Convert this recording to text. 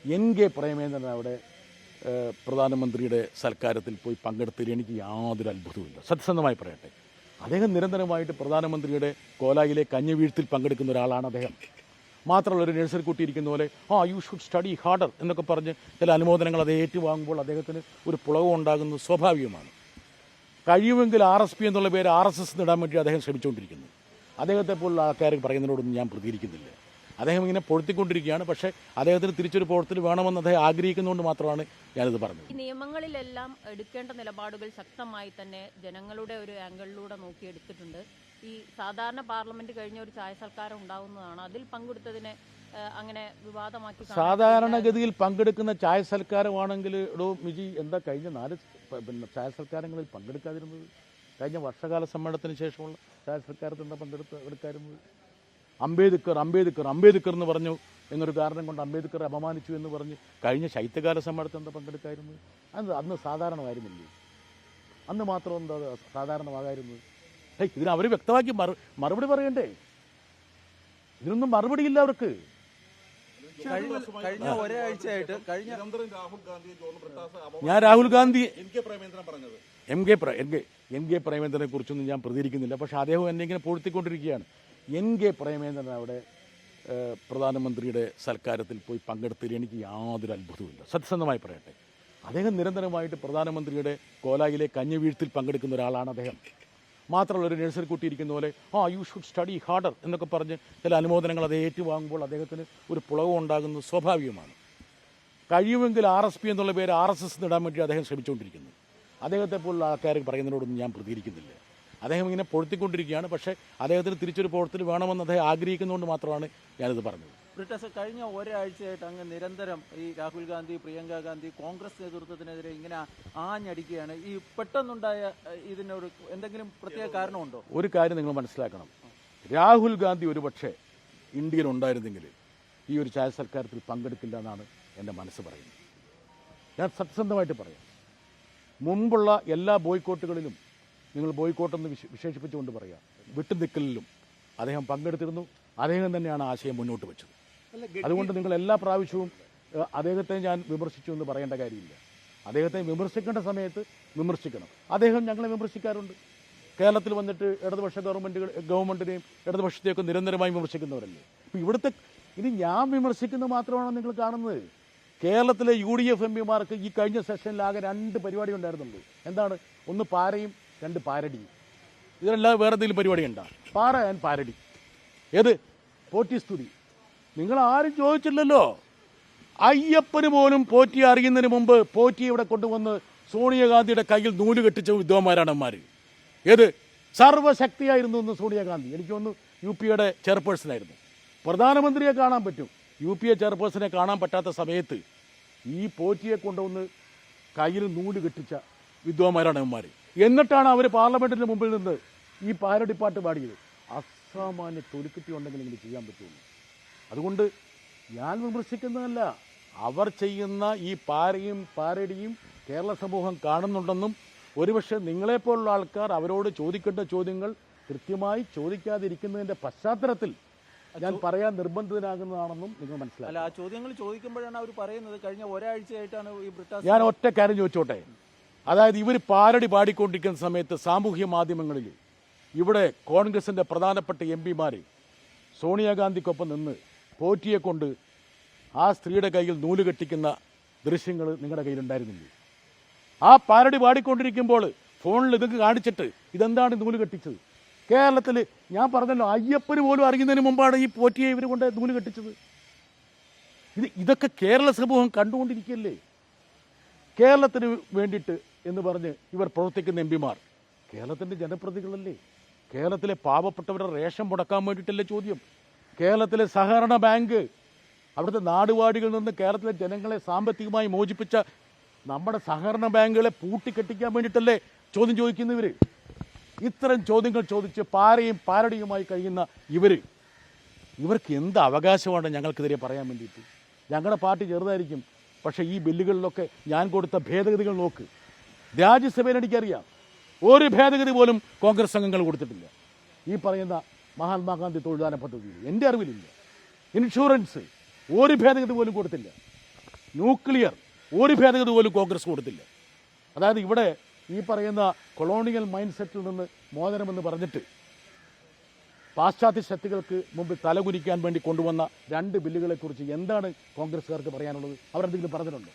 N.K.. Premendran അവിടെ പ്രധാനമന്ത്രിയുടെ സൽക്കാരത്തിൽ പോയി പങ്കെടുത്തതിൽ എനിക്ക് യാതൊരു അത്ഭുതവുമില്ല. സത്യസന്ധമായി പറയട്ടെ, അദ്ദേഹം നിരന്തരമായിട്ട് പ്രധാനമന്ത്രിയുടെ കോലായിലെ കഞ്ഞിവീഴ്ത്തിൽ പങ്കെടുക്കുന്ന ഒരാളാണ് അദ്ദേഹം. മാത്രമല്ല, ഒരു നഴ്സറി കുട്ടി ഇരിക്കുന്ന പോലെ യു ഷുഡ് സ്റ്റഡി ഹാർഡർ എന്നൊക്കെ പറഞ്ഞ് ചില അനുമോദനങ്ങൾ അത് ഏറ്റുവാങ്ങുമ്പോൾ അദ്ദേഹത്തിന് ഒരു പുളകം ഉണ്ടാകുന്നത് സ്വാഭാവികമാണ്. കഴിയുമെങ്കിൽ RSP എന്നുള്ള പേര് RSS ഇടാൻ വേണ്ടി അദ്ദേഹം ശ്രമിച്ചുകൊണ്ടിരിക്കുന്നു. അദ്ദേഹത്തെ പോലുള്ള ആൾക്കാർ പറയുന്നതിനോടൊന്നും ഞാൻ പ്രതികരിക്കുന്നില്ല. അദ്ദേഹം ഇങ്ങനെ പൊഴുത്തിക്കൊണ്ടിരിക്കുകയാണ്. പക്ഷേ അദ്ദേഹത്തിന് തിരിച്ചൊരു പ്രവർത്തനം വേണമെന്ന് അദ്ദേഹം ആഗ്രഹിക്കുന്നതുകൊണ്ട് മാത്രമാണ് ഞാനിത് പറഞ്ഞത്. ഈ നിയമങ്ങളിലെല്ലാം എടുക്കേണ്ട നിലപാടുകൾ ശക്തമായി തന്നെ ജനങ്ങളുടെ ഒരു ആംഗിളിലൂടെ നോക്കി എടുത്തിട്ടുണ്ട്. ഈ സാധാരണ പാർലമെന്റ് കഴിഞ്ഞ ഒരു ചായ സൽക്കാരം ഉണ്ടാവുന്നതാണ്. അതിൽ പങ്കെടുത്തതിനെ അങ്ങനെ വിവാദമാക്കി സാധാരണഗതിയിൽ പങ്കെടുക്കുന്ന ചായ സൽക്കാരമാണെങ്കിൽ മിജി എന്താ കഴിഞ്ഞ 4 ചായ സൽക്കാരങ്ങളിൽ പങ്കെടുക്കാതിരുന്നത്? കഴിഞ്ഞ വർഷകാല സമ്മേളനത്തിന് ശേഷമുള്ള ചായ സൽക്കാരത്തിൽ എന്താ എടുക്കാതിരുന്നത്? അംബേദ്കർ എന്ന് പറഞ്ഞു എന്നൊരു കാരണം കൊണ്ട് അംബേദ്കറെ അപമാനിച്ചു എന്ന് പറഞ്ഞ് കഴിഞ്ഞ ശൈത്യകാല സമ്മേളനത്തിൽ എന്താ പങ്കെടുക്കായിരുന്നു? അന്ന് സാധാരണമായിരുന്നില്ലേ? അന്ന് മാത്രം എന്താ സാധാരണമാകായിരുന്നത്? ഇതിന് അവർ വ്യക്തമാക്കി മറുപടി പറയണ്ടേ? ഇതിനൊന്നും മറുപടിയില്ല അവർക്ക്. കഴിഞ്ഞ ഒരാഴ്ചയായിട്ട് ഞാൻ രാഹുൽ ഗാന്ധി എൻ.കെ. പ്രേമേന്ദ്രനെ കുറിച്ചൊന്നും ഞാൻ പ്രതികരിക്കുന്നില്ല. പക്ഷെ അദ്ദേഹം എന്നെ ഇങ്ങനെ പൊഴുത്തിക്കൊണ്ടിരിക്കുകയാണ്. എൻ.കെ. പ്രേമേന്ദ്രൻ അവിടെ പ്രധാനമന്ത്രിയുടെ സൽക്കാരത്തിൽ പോയി പങ്കെടുത്തതിൽ എനിക്ക് യാതൊരു അത്ഭുതവുമില്ല. സത്യസന്ധമായി പറയട്ടെ, അദ്ദേഹം നിരന്തരമായിട്ട് പ്രധാനമന്ത്രിയുടെ കോലായിലെ കഞ്ഞിവീഴ്ത്തിൽ പങ്കെടുക്കുന്ന ഒരാളാണ് അദ്ദേഹം. മാത്രമല്ല, ഒരു നഴ്സറി കുട്ടി ഇരിക്കുന്ന പോലെ യു ഷുഡ് സ്റ്റഡി ഹാർഡർ എന്നൊക്കെ പറഞ്ഞ് ചില അനുമോദനങ്ങൾ അത് ഏറ്റുവാങ്ങുമ്പോൾ അദ്ദേഹത്തിന് ഒരു പുളകം ഉണ്ടാകുന്നത് സ്വാഭാവികമാണ്. കഴിയുമെങ്കിൽ RSP എന്നുള്ള പേര് RSS ഇടാൻ വേണ്ടി അദ്ദേഹം ശ്രമിച്ചുകൊണ്ടിരിക്കുന്നു. അദ്ദേഹത്തെ പോലുള്ള ആൾക്കാർ പറയുന്നതിനോടൊന്നും ഞാൻ പ്രതികരിക്കുന്നില്ല. അദ്ദേഹം ഇങ്ങനെ പൊഴുത്തിക്കൊണ്ടിരിക്കുകയാണ്. പക്ഷേ അദ്ദേഹത്തിന് തിരിച്ചൊരു പ്രവർത്തനം വേണമെന്ന് അദ്ദേഹം ആഗ്രഹിക്കുന്നതുകൊണ്ട് മാത്രമാണ് ഞാനിത് പറഞ്ഞത്. ബ്രിട്ടാസ്, കഴിഞ്ഞ ഒരാഴ്ചയായിട്ട് അങ്ങ് നിരന്തരം ഈ രാഹുൽ ഗാന്ധി, പ്രിയങ്ക ഗാന്ധി കോൺഗ്രസ് നേതൃത്വത്തിനെതിരെ ഇങ്ങനെ ആഞ്ഞടിക്കുകയാണ്. ഈ പെട്ടെന്നുണ്ടായ ഇതിനൊരു എന്തെങ്കിലും പ്രത്യേക കാരണമുണ്ടോ? ഒരു കാര്യം നിങ്ങൾ മനസ്സിലാക്കണം. രാഹുൽ ഗാന്ധി ഒരുപക്ഷെ ഇന്ത്യയിൽ ഉണ്ടായിരുന്നെങ്കിൽ ഈ ഒരു ചായ സൽക്കാരത്തിൽ പങ്കെടുക്കില്ല എന്നാണ് എൻ്റെ മനസ്സ് പറയുന്നത്. ഞാൻ സത്യസന്ധമായിട്ട് പറയാം. മുമ്പുള്ള എല്ലാ ബോയ്ക്കോട്ടുകളിലും, നിങ്ങൾ ബോയ്ക്കോട്ടെന്ന് വിശേഷിപ്പിച്ചുകൊണ്ട് പറയാം, വിട്ടുനിൽക്കലിലും അദ്ദേഹം പങ്കെടുത്തിരുന്നു. അദ്ദേഹം തന്നെയാണ് ആശയം മുന്നോട്ട് വെച്ചത്. അതുകൊണ്ട് നിങ്ങൾ എല്ലാ പ്രാവശ്യവും അദ്ദേഹത്തെ ഞാൻ വിമർശിച്ചു എന്ന് പറയേണ്ട കാര്യമില്ല. അദ്ദേഹത്തെ വിമർശിക്കേണ്ട സമയത്ത് വിമർശിക്കണം. അദ്ദേഹം ഞങ്ങളെ വിമർശിക്കാറുണ്ട്. കേരളത്തിൽ വന്നിട്ട് ഇടതുപക്ഷ ഗവൺമെൻറ്റിനെയും ഇടതുപക്ഷത്തെയൊക്കെ നിരന്തരമായി വിമർശിക്കുന്നവരല്ലേ. അപ്പോൾ ഇവിടുത്തെ ഇത് ഞാൻ വിമർശിക്കുന്നത് മാത്രമാണ് നിങ്ങൾ കാണുന്നത്. കേരളത്തിലെ UDF MPമാർക്ക് ഈ കഴിഞ്ഞ സെഷനിലാകെ 2 പരിപാടി ഉണ്ടായിരുന്നുള്ളൂ. എന്താണ്? ഒന്ന് പാരയും 2 പാരടിയും. ഇതിലെല്ലാം വേറെ എന്തെങ്കിലും പരിപാടി ഉണ്ടോ? പാര ആൻഡ് പാരടി. ഏത്? പോറ്റി സ്തുതി. നിങ്ങൾ ആരും ചോദിച്ചില്ലല്ലോ. അയ്യപ്പന് പോലും പോറ്റിയെ അറിയുന്നതിന് മുമ്പ് പോറ്റിയെ ഇവിടെ കൊണ്ടുവന്ന് സോണിയാഗാന്ധിയുടെ കയ്യിൽ നൂല് കെട്ടിച്ച വിദ്വാന്മാരാണന്മാർ. ഏത്? സർവശക്തിയായിരുന്നു എന്ന് സോണിയാഗാന്ധി. എനിക്ക് തോന്നുന്നു UPയുടെ ചെയർപേഴ്സണായിരുന്നു. പ്രധാനമന്ത്രിയെ കാണാൻ പറ്റും, UPA ചെയർപേഴ്സണെ കാണാൻ പറ്റാത്ത സമയത്ത് ഈ പോറ്റിയെ കൊണ്ടുവന്ന് കയ്യിൽ നൂല് കെട്ടിച്ച വിദ്വാന്മാരാണന്മാർ. എന്നിട്ടാണ് അവർ പാർലമെൻറ്റിന് മുമ്പിൽ നിന്ന് ഈ പാരടിപ്പാട്ട് പാടിയത്. അസാമാന്യ തൊലിക്കുട്ടി ഉണ്ടെങ്കിൽ ഇങ്ങനെ ചെയ്യാൻ പറ്റുള്ളൂ. അതുകൊണ്ട് ഞാൻ വിമർശിക്കുന്നതല്ല, അവർ ചെയ്യുന്ന ഈ പാരയും പാരടിയും കേരള സമൂഹം കാണുന്നുണ്ടെന്നും ഒരുപക്ഷെ നിങ്ങളെപ്പോലുള്ള ആൾക്കാർ അവരോട് ചോദിക്കേണ്ട ചോദ്യങ്ങൾ കൃത്യമായി ചോദിക്കാതിരിക്കുന്നതിൻ്റെ പശ്ചാത്തലത്തിൽ ഞാൻ പറയാൻ നിർബന്ധിതനാകുന്നതാണെന്നും നിങ്ങൾ മനസ്സിലാക്കി. അല്ല, ആ ചോദ്യങ്ങൾ ചോദിക്കുമ്പോഴാണ് അവർ പറയുന്നത് കഴിഞ്ഞ ഒരാഴ്ചയായിട്ടാണ് ഈ ബ്രിട്ടാസ്. ഞാൻ ഒറ്റ കാര്യം ചോദിച്ചോട്ടെ. അതായത് ഇവർ പാരടി പാടിക്കൊണ്ടിരിക്കുന്ന സമയത്ത് സാമൂഹ്യ മാധ്യമങ്ങളിൽ ഇവിടെ കോൺഗ്രസിൻ്റെ പ്രധാനപ്പെട്ട MPമാർ സോണിയാഗാന്ധിക്കൊപ്പം നിന്ന് പോറ്റിയെ കൊണ്ട് ആ സ്ത്രീയുടെ കയ്യിൽ നൂല് കെട്ടിക്കുന്ന ദൃശ്യങ്ങൾ നിങ്ങളുടെ കയ്യിലുണ്ടായിരുന്നില്ലേ? ആ പാരടി പാടിക്കൊണ്ടിരിക്കുമ്പോൾ ഫോണിൽ ഇതൊക്കെ കാണിച്ചിട്ട് ഇതെന്താണ് നൂല് കെട്ടിച്ചത്? കേരളത്തിൽ ഞാൻ പറഞ്ഞല്ലോ, അയ്യപ്പന് പോലും അറിയുന്നതിന് മുമ്പാണ് ഈ പോറ്റിയെ ഇവർ കൊണ്ട് നൂല് കെട്ടിച്ചത്. ഇതൊക്കെ കേരള സമൂഹം കണ്ടുകൊണ്ടിരിക്കുകയല്ലേ. കേരളത്തിന് വേണ്ടിയിട്ട് എന്ന് പറഞ്ഞ് ഇവർ പ്രവർത്തിക്കുന്ന MPമാർ കേരളത്തിൻ്റെ ജനപ്രതിനിധികളല്ലേ. കേരളത്തിലെ പാവപ്പെട്ടവരുടെ റേഷൻ മുടക്കാൻ വേണ്ടിയിട്ടല്ലേ ചോദ്യം. കേരളത്തിലെ സഹകരണ ബാങ്ക്, അവിടുത്തെ നാടുവാഴികളിൽ നിന്ന് കേരളത്തിലെ ജനങ്ങളെ സാമ്പത്തികമായി മോചിപ്പിച്ച നമ്മുടെ സഹകരണ ബാങ്കുകളെ പൂട്ടിക്കെട്ടിക്കാൻ വേണ്ടിയിട്ടല്ലേ ചോദ്യം ചോദിക്കുന്നവർ. ഇത്തരം ചോദ്യങ്ങൾ ചോദിച്ച് പാരയും പാരടിയുമായി കഴിയുന്ന ഇവർക്ക് എന്ത് അവകാശമാണ് ഞങ്ങൾക്കെതിരെ പറയാൻ വേണ്ടിയിട്ട്? ഞങ്ങളുടെ പാർട്ടി ചെറുതായിരിക്കും, പക്ഷേ ഈ ബില്ലുകളിലൊക്കെ ഞാൻ കൊടുത്ത ഭേദഗതികൾ നോക്ക്. രാജ്യസഭയിൽ എനിക്കറിയാം, ഒരു ഭേദഗതി പോലും കോൺഗ്രസ് അംഗങ്ങൾ കൊടുത്തിട്ടില്ല. ഈ പറയുന്ന മഹാത്മാഗാന്ധി തൊഴിലാന പദ്ധതിയിൽ എൻ്റെ അറിവിലില്ല. ഇൻഷുറൻസ് ഒരു ഭേദഗതി പോലും കൊടുത്തില്ല. ന്യൂക്ലിയർ ഒരു ഭേദഗതി പോലും കോൺഗ്രസ് കൊടുത്തില്ല. അതായത് ഇവിടെ ഈ പറയുന്ന കൊളോണിയൽ മൈൻഡ് സെറ്റിൽ നിന്ന് മോചനമെന്ന് പറഞ്ഞിട്ട് പാശ്ചാത്യ ശക്തികൾക്ക് മുമ്പിൽ തലകുനിക്കാൻ വേണ്ടി കൊണ്ടുവന്ന 2 ബില്ലുകളെക്കുറിച്ച് എന്താണ് കോൺഗ്രസ്സുകാർക്ക് പറയാനുള്ളത്? അവരെന്തെങ്കിലും പറഞ്ഞിട്ടുണ്ടോ?